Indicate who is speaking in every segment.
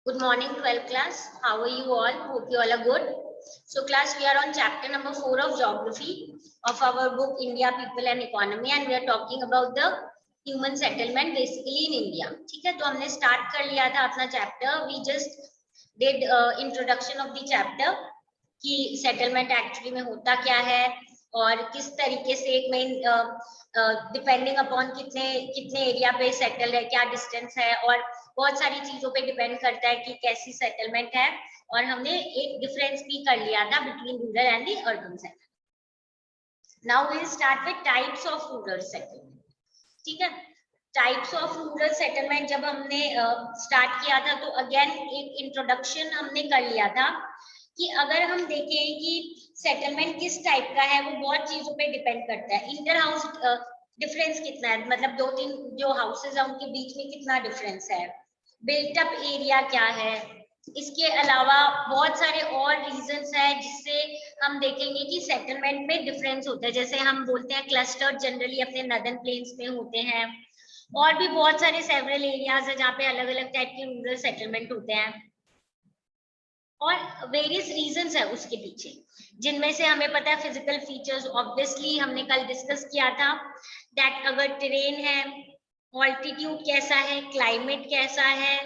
Speaker 1: Good morning, 12th class. How are you all? Hope you all are good. So class, we are on chapter number 4 of geography of our book India, People and Economy, and we are talking about the human settlement basically in India. ठीक है, तो हमने start कर लिया था अपना chapter. We just did introduction of the chapter कि settlement actually में होता क्या है और किस तरीके से एक मेन डिपेंडिंग अपॉन कितने कितने एरिया पे सेटल है, क्या डिस्टेंस है और बहुत सारी चीजों पे डिपेंड करता है कि कैसी सेटलमेंट है। और हमने एक डिफरेंस भी कर लिया था between rural and the urban settlement. Now we will start with types of rural settlement. ठीक है, टाइप्स ऑफ रूरल सेटलमेंट जब हमने स्टार्ट किया था तो अगेन एक इंट्रोडक्शन हमने कर लिया था कि अगर हम देखें कि सेटलमेंट किस टाइप का है वो बहुत चीजों पे डिपेंड करता है। इंटर हाउस डिफरेंस कितना है, मतलब दो तीन जो हाउसेज है उनके बीच में कितना डिफरेंस है, बिल्ट अप एरिया क्या है, इसके अलावा बहुत सारे और रीजंस है जिससे हम देखेंगे कि सेटलमेंट में डिफरेंस होता है। जैसे हम बोलते हैं क्लस्टर जनरली अपने नदर्न प्लेन्स में होते हैं, और भी बहुत सारे सेवरल एरियाज है जहाँ पे अलग अलग टाइप के रूरल सेटलमेंट होते हैं और वेरियस रीजंस है उसके पीछे, जिनमें से हमें पता है फिजिकल फीचर्स। ऑब्वियसली हमने कल डिस्कस किया था दैट अगर टेरेन है, ऑल्टीट्यूड कैसा है, क्लाइमेट कैसा है,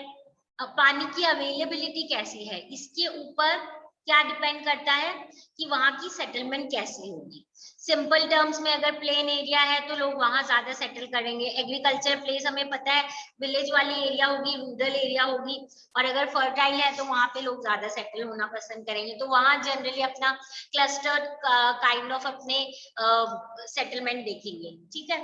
Speaker 1: पानी की अवेलेबिलिटी कैसी है, इसके ऊपर क्या डिपेंड करता है कि वहां की सेटलमेंट कैसी होगी। सिंपल टर्म्स में अगर प्लेन एरिया है तो लोग वहां ज्यादा सेटल करेंगे। एग्रीकल्चर प्लेस हमें पता है विलेज वाली एरिया होगी, रूरल एरिया होगी, और अगर फर्टाइल है तो वहां पे लोग ज्यादा सेटल होना पसंद करेंगे। तो वहां जनरली अपना क्लस्टर काइंड ऑफ अपने सेटलमेंट देखेंगे। ठीक है,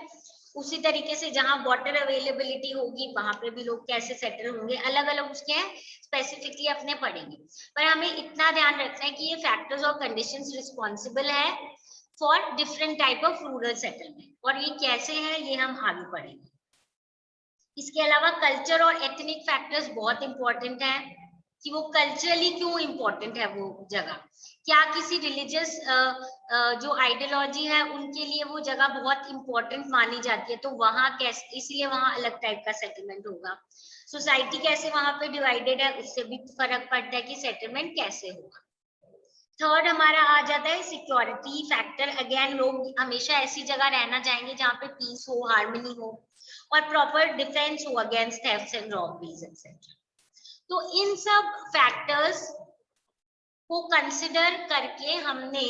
Speaker 1: उसी तरीके से जहां वाटर अवेलेबिलिटी होगी वहां पे भी लोग कैसे सेटल होंगे, अलग अलग उसके स्पेसिफिकली अपने पढ़ेंगे। पर हमें इतना ध्यान रखना है कि ये फैक्टर्स और कंडीशंस रिस्पॉन्सिबल है for different type of rural settlement, और ये कैसे है ये हम आगे पढ़ेंगे। इसके अलावा कल्चर और एथनिक फैक्टर्स बहुत इंपॉर्टेंट है कि वो कल्चरली क्यों इंपॉर्टेंट है वो जगह, क्या किसी रिलीजियस जो आइडियोलॉजी है उनके लिए वो जगह बहुत इंपॉर्टेंट मानी जाती है, तो वहां कैसे, इसलिए वहां अलग टाइप का सेटलमेंट होगा। सोसाइटी कैसे वहां पे डिवाइडेड है उससे भी फर्क पड़ता है कि सेटलमेंट कैसे होगा। थर्ड हमारा आ जाता है सिक्योरिटी फैक्टर। अगेन लोग हमेशा ऐसी जगह रहना चाहेंगे जहाँ पे पीस हो, हार्मनी हो और प्रॉपर डिफेंस हो against thefts and robberies etcetera. तो इन सब फैक्टर्स को कंसिडर करके हमने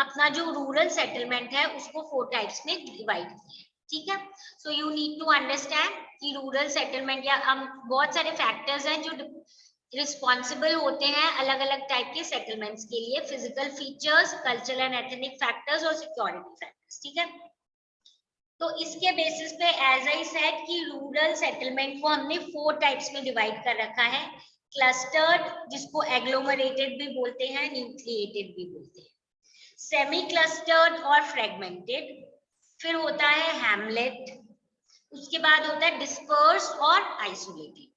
Speaker 1: अपना जो रूरल सेटलमेंट है उसको 4 टाइप्स में डिवाइड किया है। ठीक है, so you need to understand कि रूरल सेटलमेंट या हम बहुत सारे फैक्टर्स हैं जो रिस्पॉन्सिबल होते हैं अलग अलग टाइप के सेटलमेंट्स के लिए, physical features, cultural and ethnic factors और सिक्योरिटी फैक्टर्स। ठीक है, तो इसके बेसिस पे एज आई सेड कि रूरल सेटलमेंट को हमने 4 टाइप्स में डिवाइड कर रखा है। क्लस्टर्ड, जिसको एग्लोमरेटेड भी बोलते हैं, न्यूक्लिएटेड भी बोलते हैं, सेमी क्लस्टर्ड और फ्रेगमेंटेड, फिर होता है हैमलेट, उसके बाद होता है डिस्पर्स और आइसोलेटेड।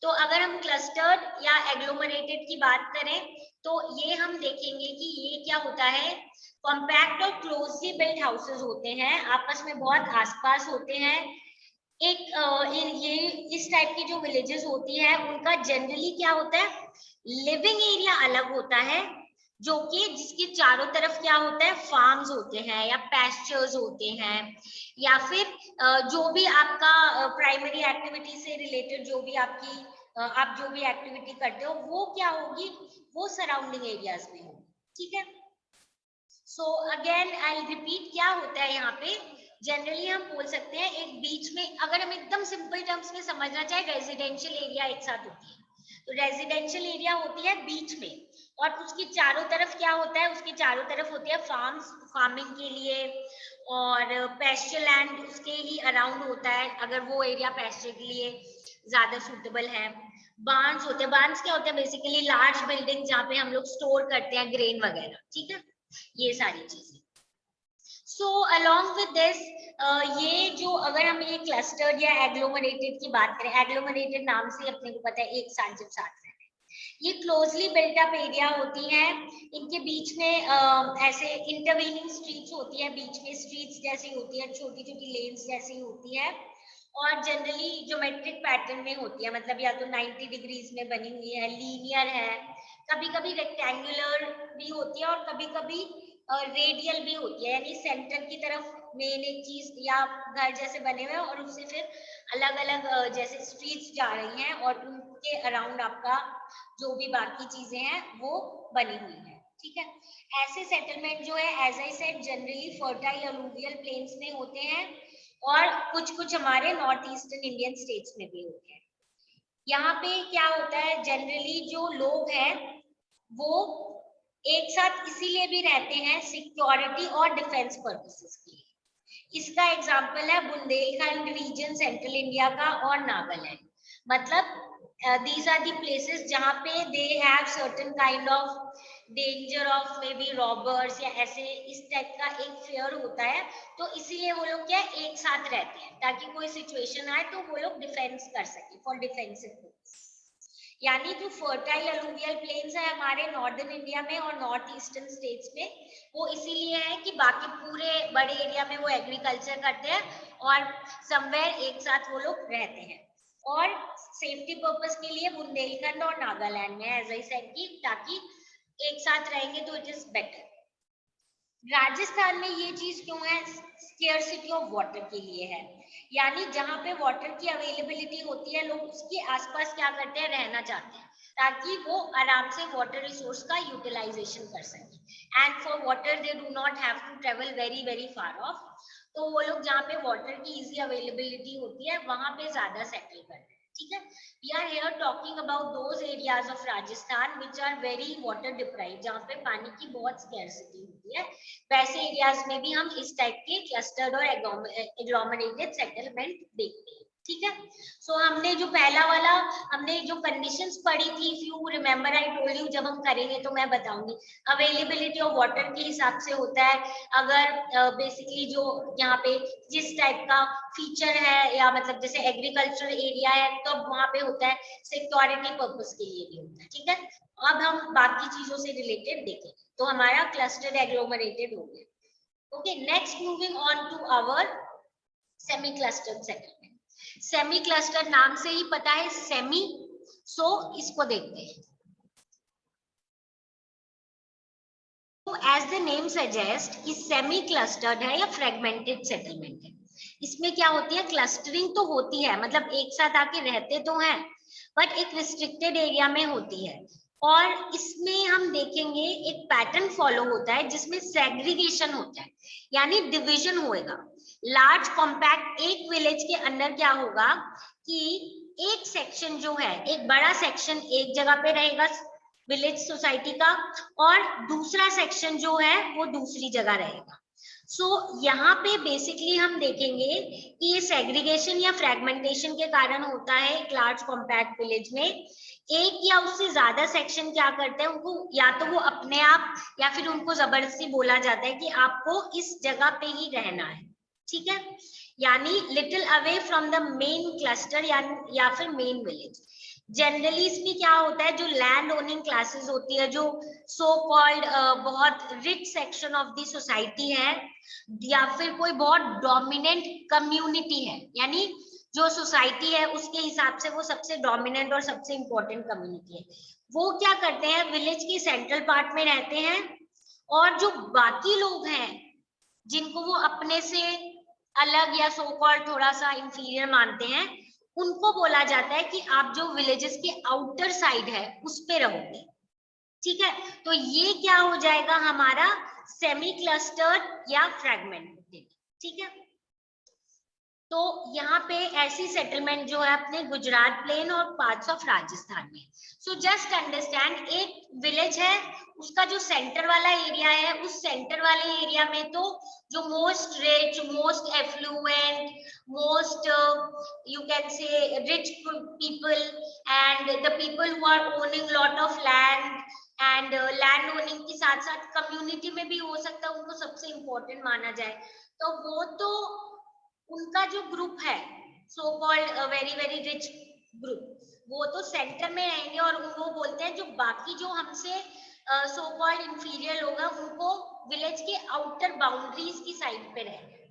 Speaker 1: तो अगर हम क्लस्टर्ड या एग्लोमरेटेड की बात करें तो ये हम देखेंगे कि ये क्या होता है, कॉम्पैक्ट और क्लोजली बिल्ट हाउसेस होते हैं, आपस में बहुत आसपास होते हैं। ये इस टाइप की जो विलेजेस होती है उनका जनरली क्या होता है, लिविंग एरिया अलग होता है, जो कि जिसके चारों तरफ क्या होता है, फार्म्स होते हैं या पैस्चर्स होते हैं, या फिर जो भी आपका प्राइमरी एक्टिविटी से रिलेटेड जो भी आपकी आप जो भी एक्टिविटी करते हो वो क्या होगी, वो सराउंडिंग एरियाज में होगी। ठीक है, सो अगेन आई रिपीट, क्या होता है यहाँ पे जनरली हम बोल सकते हैं एक बीच में, अगर हम एकदम सिंपल टर्म्स में समझना चाहे, रेजिडेंशियल एरिया एक साथ होती है। तो रेजिडेंशियल एरिया होती है बीच में, और उसकी चारों तरफ क्या होता है, उसके चारों तरफ होती है फार्म्स, फार्मिंग के लिए, और पेस्चर लैंड उसके ही अराउंड होता है अगर वो एरिया पेस्चर के लिए ज्यादा सूटेबल है। बार्न्स होते हैं, बार्न्स क्या होते हैं, बेसिकली लार्ज बिल्डिंग जहाँ पे हम लोग स्टोर करते हैं ग्रेन वगैरह। ठीक है, ये सारी चीजें। सो अलॉन्ग विद दिस, ये जो अगर हम ये क्लस्टर्ड या एग्लोमरेटेड की बात करें, एग्लोमरेटेड नाम से अपने को पता है एक साथ जब साथ रहते हैं, ये क्लोजली बिल्ट अप एरिया होती हैं, इनके बीच में ऐसे इंटरवीनिंग स्ट्रीट्स होती है, बीच में स्ट्रीट्स जैसी होती है, छोटी छोटी लेन्स जैसी होती है, और जनरली ज्योमेट्रिक पैटर्न में होती है, मतलब या तो 90 डिग्रीज में बनी हुई है, लीनियर है, कभी कभी रेक्टेंगुलर भी होती है और कभी कभी रेडियल भी होती है, यानी सेंटर की तरफ मेन एक चीज या घर जैसे बने हुए हैं और उससे फिर अलग अलग जैसे स्ट्रीट्स जा रही हैं और उनके अराउंड आपका जो भी बाकी चीजें हैं वो बनी हुई है। ठीक है, ऐसे सेटलमेंट जो है as I said generally fertile alluvial plains में होते हैं और कुछ कुछ हमारे नॉर्थ ईस्टर्न इंडियन स्टेट्स में भी होते हैं। यहाँ पे क्या होता है, जनरली जो लोग हैं वो एक साथ इसीलिए भी रहते हैं सिक्योरिटी और डिफेंस पर्पसेस के लिए। इसका एग्जांपल है बुंदेलखंड रीजन सेंट्रल इंडिया का और नागालैंड। मतलब these are the places जहाँ पे they have certain kind of danger of maybe robbers या ऐसे इस टाइप का एक fear होता है, तो इसीलिए वो लोग क्या एक साथ रहते हैं ताकि कोई सिचुएशन आए तो वो लोग डिफेंस कर सके फॉर डिफेंसिव पर्पस। यानी जो फर्टाइल अलूवियल प्लेन्स है हमारे नॉर्दर्न इंडिया में और नॉर्थ ईस्टर्न स्टेट्स में, वो इसीलिए है कि बाकी पूरे बड़े एरिया में वो एग्रीकल्चर करते हैं और समवेयर एक साथ वो लोग रहते हैं। और सेफ्टी पर्पस के लिए बुंदेलखंड और नागालैंड में एज आई सेड की ताकि एक साथ रहेंगे तो इट इज बेटर। राजस्थान में ये चीज क्यों है, स्केर्सिटी ऑफ वाटर के लिए है, यानी जहां पे वाटर की अवेलेबिलिटी होती है लोग उसके आसपास क्या करते हैं, रहना चाहते हैं ताकि वो आराम से वाटर रिसोर्स का यूटिलाइजेशन कर सके and for water they do not have to travel very very far off. तो वो लोग जहाँ पे वाटर की इजी अवेलेबिलिटी होती है वहां पे ज्यादा सेटल करते हैं। ठीक है, we are here talking about those areas of Rajasthan which are very water deprived, जहाँ पे पानी की बहुत स्कैर्सिटी होती है। वैसे एरियाज में भी हम इस टाइप के क्लस्टर्ड और एग्लोमरेटेड सेटलमेंट देखते हैं। ठीक है, सो हमने जो पहला वाला हमने जो कंडीशंस पढ़ी थी, if you remember I told you, जब हम करेंगे तो मैं बताऊंगी। अवेलेबिलिटी ऑफ वाटर के हिसाब से होता है, अगर बेसिकली जो यहाँ पे जिस टाइप का फीचर है या मतलब जैसे एग्रीकल्चरल एरिया है तो वहां पे होता है, सिक्योरिटी पर्पस के लिए भी होता है। ठीक है, अब हम बाकी चीजों से रिलेटेड देखें तो हमारा क्लस्टर्ड एग्लोमरेटेड हो गया। Okay, next moving on to our semi clustered settlement. Semi clustered नाम से ही पता है सेमी, सो इसको देखते हैं। तो एज द नेम सजेस्ट कि सेमी क्लस्टर्ड है या फ्रेगमेंटेड सेटलमेंट है। इसमें क्या होती है, क्लस्टरिंग तो होती है, मतलब एक साथ आके रहते तो हैं बट एक रिस्ट्रिक्टेड एरिया में होती है। और इसमें हम देखेंगे एक पैटर्न फॉलो होता है जिसमें सेग्रीगेशन होता है, यानी डिवीजन होएगा। लार्ज कॉम्पैक्ट एक विलेज के अंदर क्या होगा कि एक सेक्शन जो है, एक बड़ा सेक्शन एक जगह पे रहेगा विलेज सोसाइटी का, और दूसरा सेक्शन जो है वो दूसरी जगह रहेगा। सो यहाँ पे बेसिकली हम देखेंगे कि ये सेग्रीगेशन या फ्रैगमेंटेशन के कारण होता है। एक लार्ज कॉम्पैक्ट विलेज में एक या उससे ज्यादा सेक्शन क्या करते हैं, उनको या तो वो अपने आप या फिर उनको जबरदस्ती बोला जाता है कि आपको इस जगह पे ही रहना है। ठीक है, यानी little away from the main cluster या फिर मेन विलेज। जनरली इसमें क्या होता है, जो लैंड ओनिंग क्लासेस होती है, जो सो कॉल्ड बहुत rich section of the society है, या फिर कोई बहुत डोमिनेंट कम्युनिटी है, यानी जो सोसाइटी है उसके हिसाब से वो सबसे डोमिनेंट और सबसे इंपॉर्टेंट कम्युनिटी है, वो क्या करते हैं, विलेज के सेंट्रल पार्ट में रहते हैं। और जो बाकी लोग हैं जिनको वो अपने से अलग या सो कॉल्ड थोड़ा सा इंफीरियर मानते हैं, उनको बोला जाता है कि आप जो विलेजेस के आउटर साइड है उस पे रहोगे। ठीक है, तो ये क्या हो जाएगा हमारा सेमी क्लस्टर्ड या फ्रैगमेंटेड। ठीक है, तो यहाँ पे ऐसी सेटलमेंट जो है अपने गुजरात प्लेन और पार्ट्स ऑफ राजस्थान में। सो जस्ट अंडरस्टैंड, एक विलेज है, उसका जो सेंटर वाला एरिया है, उस सेंटर वाले एरिया में तो जो most rich, most affluent, most you can say rich people and the people who are owning lot of land and land owning के साथ साथ कम्युनिटी में भी हो सकता है उनको सबसे इंपॉर्टेंट माना जाए, तो वो तो उनका जो ग्रुप है so called very very rich group, वो तो सेंटर में रहेंगे और वो बोलते हैं जो बाकी जो हमसे सो कॉल्ड इंफीरियर लोग हैं उनको विलेज के आउटर बाउंड्रीज की साइड पे रहेंगे।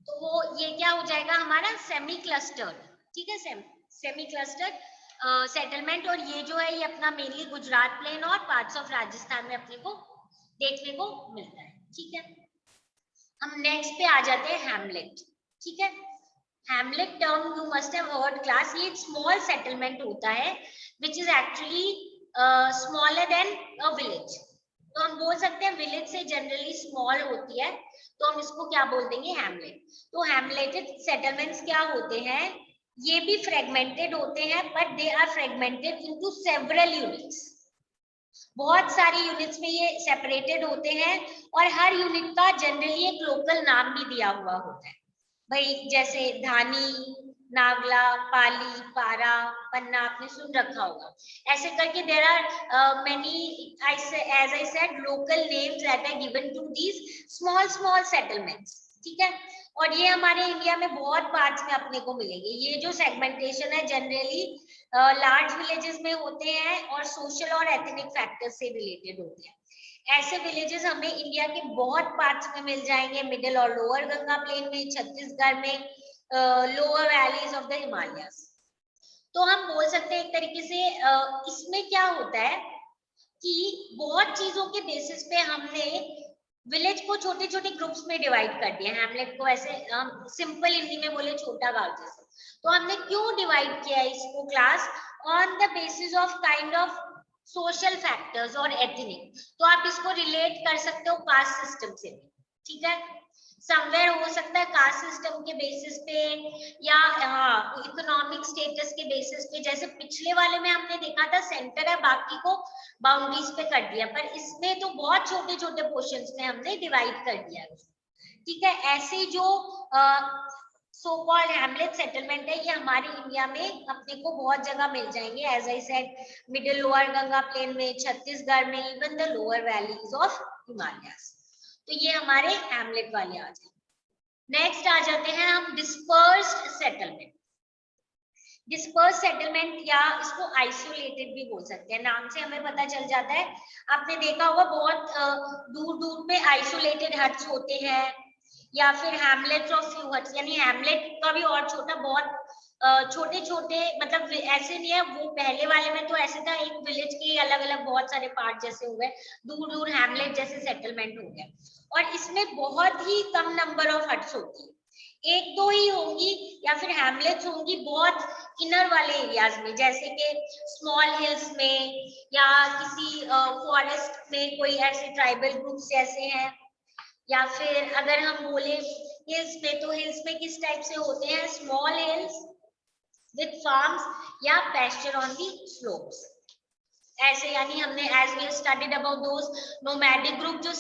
Speaker 1: तो वो ये क्या हो जाएगा हमारा सेमी क्लस्टर्ड, ठीक है, सेमी क्लस्टर्ड सेटलमेंट। और ये जो है ये अपना मेनली गुजरात प्लेन और पार्ट्स ऑफ राजस्थान में अपने को देखने को मिलता है, ठीक है। हम नेक्स्ट पे आ जाते हैं हैमलेट, ठीक है। Hamlet term you must have heard class, ये स्मॉल सेटलमेंट होता है which is actually smaller than a village. तो हम बोल सकते हैं विलेज से जनरली स्मॉल होती है, तो हम इसको क्या बोल देंगे, हैमलेट। तो हैमलेटेड सेटलमेंट्स क्या होते हैं, ये भी फ्रेगमेंटेड होते हैं, but they are fragmented into several units. बहुत सारी यूनिट्स में ये सेपरेटेड होते हैं और हर यूनिट का जनरली एक लोकल नाम भी दिया हुआ होता है भाई, जैसे धानी, नागला, पाली, पारा, पन्ना, आपने सुन रखा होगा। ऐसे करके there are many as I said local names that are given to these small small settlements, ठीक है। और ये हमारे इंडिया में बहुत पार्ट्स में अपने को मिलेंगे। ये जो सेगमेंटेशन है जनरली लार्ज विलेजेस में होते हैं और सोशल और एथनिक फैक्टर्स से रिलेटेड होते हैं। ऐसे विलेजेस हमें इंडिया के बहुत पार्ट्स में मिल जाएंगे, मिडिल और लोअर गंगा प्लेन में, छत्तीसगढ़ में, lower valleys of the Himalayas. तो हम बोल सकते हैं एक तरीके से इसमें क्या होता है कि बहुत चीजों के बेसिस पे हमने विलेज को छोटे छोटे ग्रुप्स में डिवाइड कर दिया। हैमलेट को ऐसे हम सिंपल हिंदी में बोले छोटा गांव जैसे। तो हमने क्यों डिवाइड किया है इसको class, on the basis of kind of social factors और एथनिक। तो आप इसको रिलेट कर सकते हो कास्ट सिस्टम से भी, ठीक है। समवेयर हो सकता है कास्ट सिस्टम के बेसिस पे या इकोनॉमिक स्टेटस के बेसिस पे। जैसे पिछले वाले में हमने देखा था सेंटर है, बाकी को बाउंड्रीज पे कर दिया, पर इसमें तो बहुत छोटे छोटे पोर्शंस में हमने डिवाइड कर दिया, ठीक है। ऐसे जो सो कॉल्ड हैमलेट सेटलमेंट है ये हमारे इंडिया में अपने को बहुत जगह मिल जाएंगे, as I said middle lower Ganga plain में, छत्तीसगढ़ में, even the lower valleys of Himalayas. तो ये हमारे हैमलेट वाले आ जाते। नेक्स्ट आ जाते हैं हम डिस्पर्स्ड सेटलमेंट। डिस्पर्स सेटलमेंट या इसको आइसोलेटेड भी बोल सकते हैं, नाम से हमें पता चल जाता है। आपने देखा होगा बहुत दूर दूर पे आइसोलेटेड हट्स होते हैं या फिर हैमलेट्स ऑफ फ्यू हट्स, यानी हैमलेट का भी और छोटा, बहुत छोटे छोटे, मतलब ऐसे नहीं है वो पहले वाले में तो ऐसे था एक विलेज के अलग अलग बहुत सारे पार्ट जैसे हो गए, दूर दूर हैमलेट जैसे सेटलमेंट हो गए। और इसमें बहुत ही कम नंबर ऑफ हट्स होती है, एक दो ही होंगी या फिर हैमलेट्स होंगी बहुत इनर वाले एरियाज में, जैसे कि स्मॉल हिल्स में या किसी फॉरेस्ट में कोई ऐसे ट्राइबल ग्रुप्स जैसे हैं। या फिर अगर हम बोले हिल्स में, तो हिल्स में किस टाइप से होते हैं, स्मॉल हिल्स विद फार्म्स या पैस्चर ऑन दी स्लोप्स ऐसे। यानी हमने as we studied about those nomadic group जो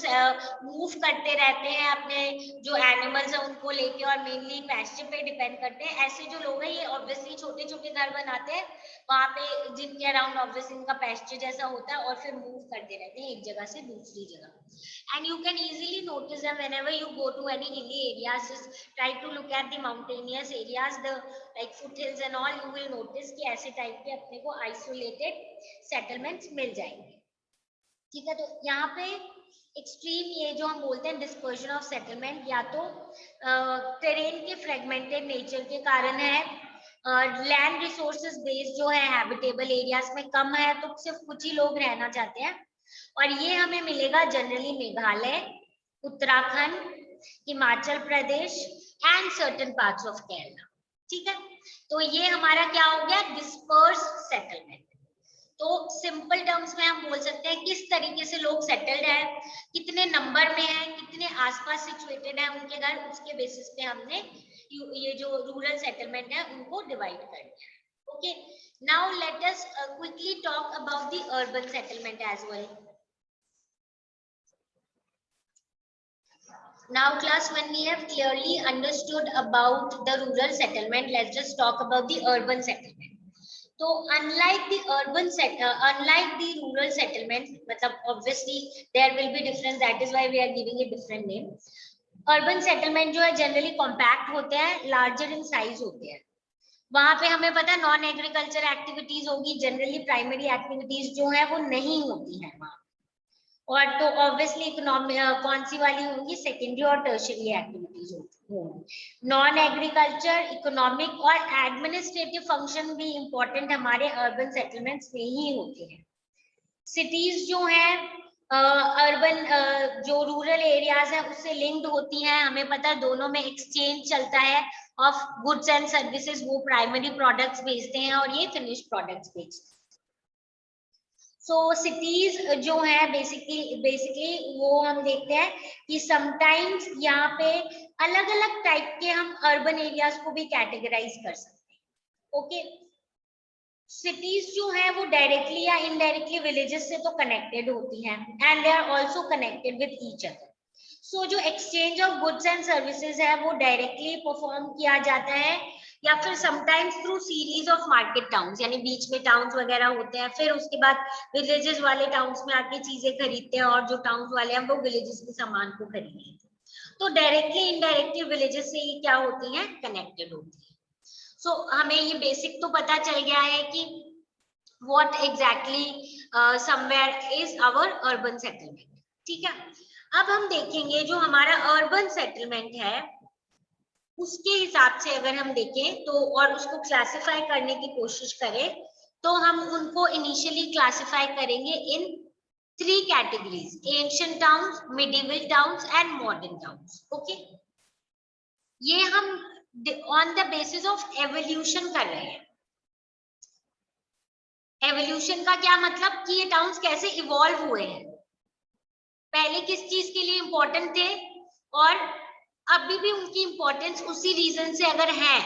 Speaker 1: मूव करते रहते हैं अपने जो एनिमल्स है उनको लेके और मेनली पैस्चर पे डिपेंड करते हैं, ऐसे जो लोग हैं ये ऑब्वियसली छोटे छोटे घर बनाते हैं वहां पे जिनके अराउंड ऑब्वियसली इनका पैस्चर जैसा होता है और फिर मूव करते रहते हैं एक जगह से दूसरी जगह। And you can easily notice that whenever you go to any hilly areas, just try to look at the mountainous areas, the like foot hills and all, you will notice कि ऐसे टाइप के अपने को isolated settlements मिल जाएंगे, ठीक है। तो यहाँ पे एक्सट्रीम ये जो हम बोलते हैं डिस्पर्जन ऑफ सेटलमेंट, या तो टेरेन के फ्रेगमेंटेड नेचर के कारण है, लैंड रिसोर्सेज बेस जो है हैबिटेबल एरियाज में कम है तो सिर्फ कुछ ही लोग रहना चाहते हैं। और ये हमें मिलेगा generally Meghalaya, Uttarakhand, Himachal Pradesh and certain parts of Kerala, ठीक है। तो ये हमारा क्या हो गया, डिस्पर्स सेटलमेंट। तो सिंपल टर्म्स में हम बोल सकते हैं किस तरीके से लोग सेटल्ड है, कितने नंबर में है, कितने आसपास सिचुएटेड है उनके घर, उसके बेसिस पे हमने ये जो रूरल सेटलमेंट है उनको डिवाइड कर दिया। Okay, now let us quickly talk about the urban settlement as well. Now class, when we have clearly understood about the rural settlement, let's just talk about the urban settlement. तो unlike the rural settlement, मतलब obviously there will be difference, that is why we are giving a different name. Urban settlement जो है generally compact होते हैं, larger in size होते हैं। वहां पे हमें पता है नॉन एग्रीकल्चर एक्टिविटीज होगी, जनरली प्राइमरी एक्टिविटीज जो है वो नहीं होती है वहां। और तो ऑब्वियसली इकोनॉमिक कौन सी वाली होगी, सेकेंडरी और टर्शियरी एक्टिविटीज होगी। नॉन एग्रीकल्चर, इकोनॉमिक और एडमिनिस्ट्रेटिव फंक्शन भी इंपॉर्टेंट हमारे अर्बन सेटलमेंट्स में ही होते हैं। सिटीज जो है अर्बन जो रूरल एरियाज है उससे लिंक्ड होती हैं, हमें पता है दोनों में एक्सचेंज चलता है ऑफ गुड्स एंड सर्विसेज, वो प्राइमरी प्रोडक्ट्स बेचते हैं और ये फिनिश प्रोडक्ट्स बेचते हैं। सो सिटीज जो है बेसिकली वो हम देखते हैं कि समटाइम्स यहाँ पे अलग अलग टाइप के हम अर्बन एरियाज को भी कैटेगराइज कर सकते हैं। ओके, सिटीज जो है वो डायरेक्टली या इनडायरेक्टली विलेजेस से तो कनेक्टेड होती हैं and they are also connected with each other. So जो exchange of goods and services है वो डायरेक्टली परफॉर्म किया जाता है या फिर sometimes through series of market towns, यानी बीच में टाउन्स वगैरह होते हैं, फिर उसके बाद विलेजेस वाले टाउन्स में आके चीजें खरीदते हैं और जो टाउन्स वाले हैं वो विलेजेस के सामान को खरीद लेते हैं। तो डायरेक्टली इनडायरेक्टली विलेजेस से ही क्या होती हैं, कनेक्टेड होती है। सो हमें ये बेसिक तो पता चल गया है कि what exactly somewhere is our urban settlement। ठीक है, अब हम देखेंगे जो हमारा अर्बन सेटलमेंट है उसके हिसाब से अगर हम देखें तो और उसको क्लासिफाई करने की कोशिश करें तो हम उनको इनिशियली क्लासिफाई करेंगे इन 3 categories, ancient towns, medieval towns and modern towns. Okay, ये हम on the basis of evolution कर रहे हैं। एवोल्यूशन का क्या मतलब कि ये टाउन्स कैसे इवॉल्व हुए हैं, पहले किस चीज के लिए इंपॉर्टेंट थे और अभी भी उनकी इंपॉर्टेंस उसी रीजन से अगर है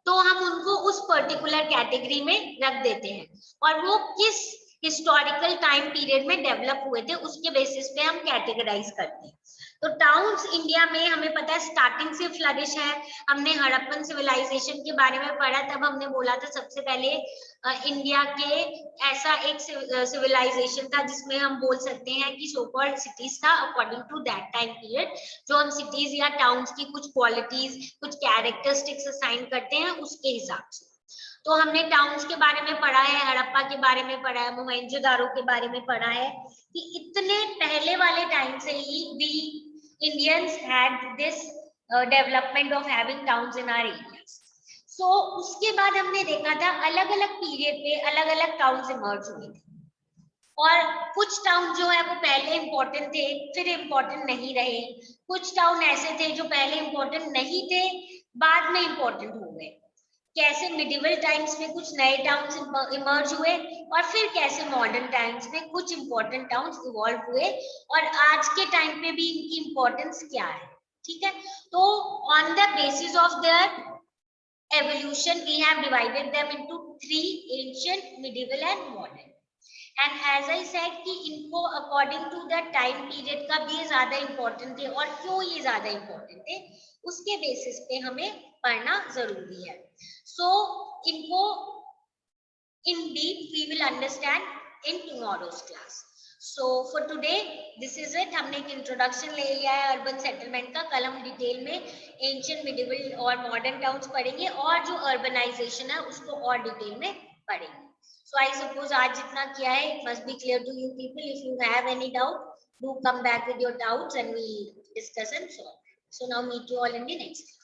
Speaker 1: तो हम उनको उस पर्टिकुलर कैटेगरी में रख देते हैं और वो किस हिस्टोरिकल टाइम पीरियड में डेवलप हुए थे उसके बेसिस पे हम कैटेगराइज करते हैं। तो टाउन्स इंडिया में हमें पता है स्टार्टिंग से फ्लरिश है। हमने हड़प्पन सिविलाइजेशन के बारे में पढ़ा, तब हमने बोला था सबसे पहले इंडिया के ऐसा एक सिविलाइजेशन था जिसमें हम बोल सकते हैं कि सो कॉल्ड सिटीज था according to that time period. जो हम सिटीज या टाउन्स की कुछ क्वालिटीज, कुछ कैरेक्टरिस्टिक्स असाइन करते हैं उसके हिसाब से। तो हमने टाउन्स के बारे में पढ़ा है, हड़प्पा के बारे में पढ़ा है, मोहनजोदारो के बारे में पढ़ा है कि इतने पहले वाले टाइम से ही we Indians had this development of having towns in our areas. So उसके बाद हमने देखा था अलग अलग पीरियड पे अलग अलग टाउन्स इमर्ज हुए थे और कुछ टाउन जो है वो पहले इंपॉर्टेंट थे फिर इंपॉर्टेंट नहीं रहे, कुछ टाउन ऐसे थे जो पहले इंपॉर्टेंट नहीं थे बाद में इंपॉर्टेंट हो गए। कैसे मिडिवल टाइम्स में कुछ नए टाउन्स इमर्ज हुए और फिर कैसे मॉडर्न टाइम्स में कुछ इंपॉर्टेंट टाउन्स इवॉल्व हुए और आज के टाइम पे भी इनकी इंपॉर्टेंस क्या है। ठीक है, तो on the basis of their evolution we have divided them into 3, ancient, medieval and modern। and as I said कि इनको according to the time period का भी ज्यादा important थे और क्यों ये ज्यादा important थे उसके basis पे हमें पढ़ना जरूरी है। so इनको in deep we will understand in tomorrow's class। so for today this is it। हमने एक इंट्रोडक्शन ले लिया है अर्बन सेटलमेंट का, कल हम डिटेल में एंशिएंट, मिडिवल और मॉडर्न टाउन्स पढ़ेंगे और जो अर्बनाइजेशन है उसको और डिटेल में पढ़ेंगे। so I suppose आज जितना किया है it must be clear to you people। if you have any doubt do come back with your doubts and we discuss and solve। so now meet you all in the next class।